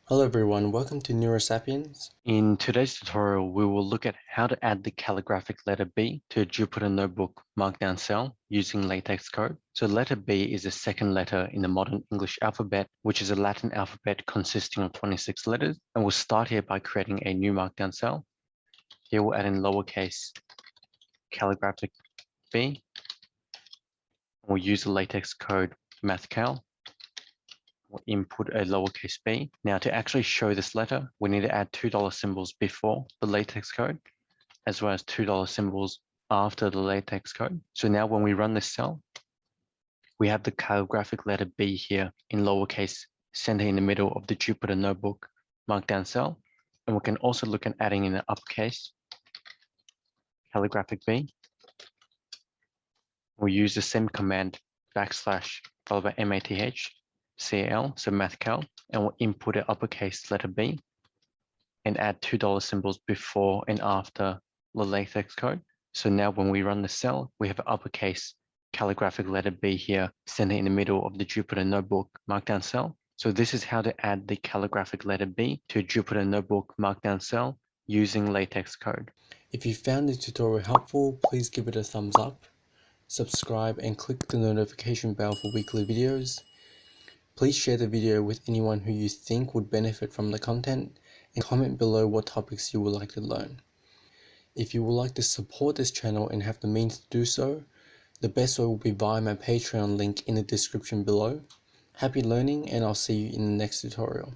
Hello everyone, welcome to Neurosapiens. In today's tutorial, we will look at how to add the calligraphic letter B to a Jupyter Notebook Markdown cell using LaTeX Code. So letter B is the second letter in the modern English alphabet, which is a Latin alphabet consisting of 26 letters. And we'll start here by creating a new Markdown cell. Here we'll add in lowercase calligraphic B. We'll use the LaTeX Code mathcal. We'll input a lowercase b. Now to actually show this letter, we need to add $2 symbols before the LaTeX code, as well as $2 symbols after the LaTeX code. So now when we run this cell, we have the calligraphic letter B here in lowercase center in the middle of the Jupyter Notebook Markdown cell. And we can also look at adding in the uppercase calligraphic B. We'll use the same command backslash followed by mathcal, so mathcal, and we'll input an uppercase letter B and add $2 symbols before and after the LaTeX code. So now when we run the cell, we have an uppercase calligraphic letter B here, center in the middle of the Jupyter Notebook Markdown cell. So this is how to add the calligraphic letter B to a Jupyter Notebook Markdown cell using LaTeX code. If you found this tutorial helpful, please give it a thumbs up, subscribe and click the notification bell for weekly videos. Please share the video with anyone who you think would benefit from the content and comment below what topics you would like to learn. If you would like to support this channel and have the means to do so, the best way will be via my Patreon link in the description below. Happy learning and I'll see you in the next tutorial.